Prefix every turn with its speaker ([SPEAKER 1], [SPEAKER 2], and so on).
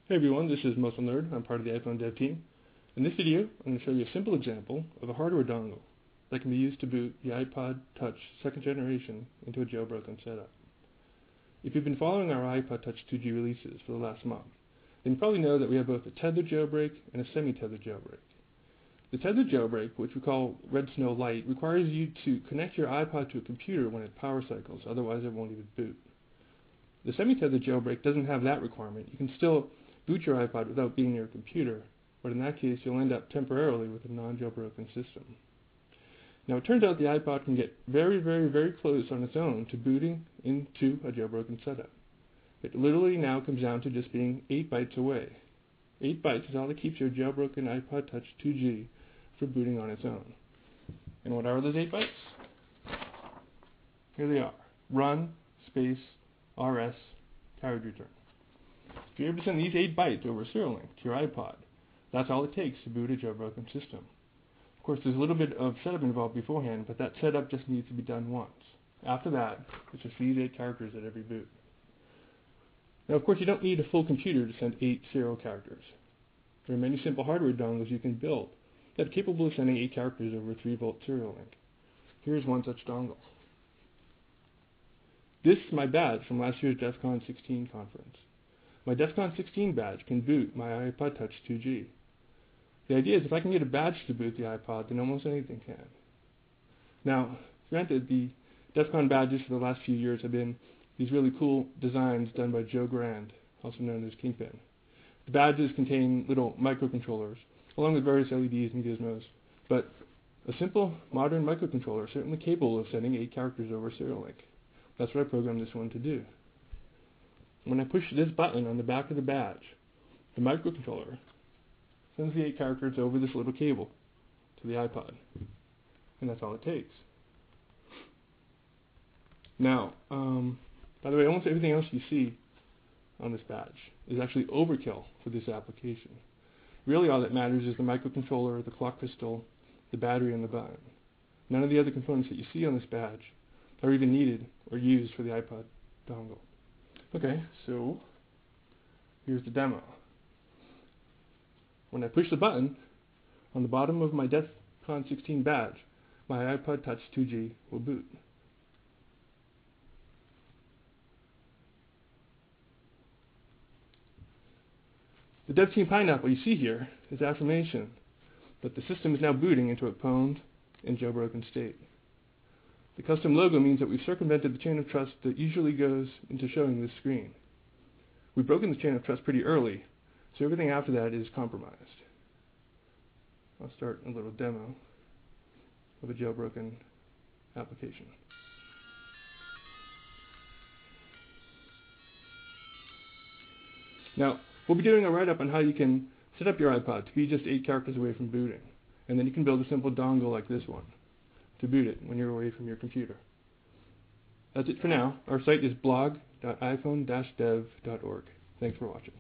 [SPEAKER 1] Hey everyone, this is Musclenerd. I'm part of the iPhone dev team. In this video, I'm going to show you a simple example of a hardware dongle that can be used to boot the iPod Touch 2nd generation into a jailbroken setup. If you've been following our iPod Touch 2G releases for the last month, then you probably know that we have both a tethered jailbreak and a semi-tethered jailbreak. The tethered jailbreak, which we call Red Snow Lite, requires you to connect your iPod to a computer when it power cycles, otherwise it won't even boot. The semi-tethered jailbreak doesn't have that requirement. You can still boot your iPod without being near a computer, but in that case you'll end up temporarily with a non-jailbroken system. Now it turns out the iPod can get very, very, very close on its own to booting into a jailbroken setup. It literally now comes down to just being 8 bytes away. 8 bytes is all that keeps your jailbroken iPod Touch 2G from booting on its own. And what are those 8 bytes? Here they are. Run, space, RS, carriage return. If you're able to send these 8 bytes over a serial link to your iPod, that's all it takes to boot a jailbroken system. Of course, there's a little bit of setup involved beforehand, but that setup just needs to be done once. After that, it's just these 8 characters at every boot. Now, of course, you don't need a full computer to send 8 serial characters. There are many simple hardware dongles you can build that are capable of sending 8 characters over a 3-volt serial link. Here's one such dongle. This is my badge from last year's DEF CON 16 conference. My DEF CON 16 badge can boot my iPod Touch 2G. The idea is if I can get a badge to boot the iPod, then almost anything can. Now, granted, the DEF CON badges for the last few years have been these really cool designs done by Joe Grand, also known as Kingpin. The badges contain little microcontrollers, along with various LEDs and gizmos, but a simple, modern microcontroller is certainly capable of sending 8 characters over a serial link. That's what I programmed this one to do. When I push this button on the back of the badge, the microcontroller sends the 8 characters over this little cable to the iPod. And that's all it takes. Now, by the way, almost everything else you see on this badge is actually overkill for this application. Really all that matters is the microcontroller, the clock crystal, the battery, and the button. None of the other components that you see on this badge are even needed or used for the iPod dongle. Okay, so here's the demo. When I push the button on the bottom of my DEF CON 16 badge, my iPod Touch 2G will boot. The Dev Team Pineapple you see here is affirmation that the system is now booting into a pwned and jailbroken state. The custom logo means that we've circumvented the chain of trust that usually goes into showing this screen. We've broken the chain of trust pretty early, so everything after that is compromised. I'll start a little demo of a jailbroken application. Now, we'll be doing a write-up on how you can set up your iPod to be just 8 characters away from booting, and then you can build a simple dongle like this one to boot it when you're away from your computer. That's it for now. Our site is blog.iphone-dev.org. Thanks for watching.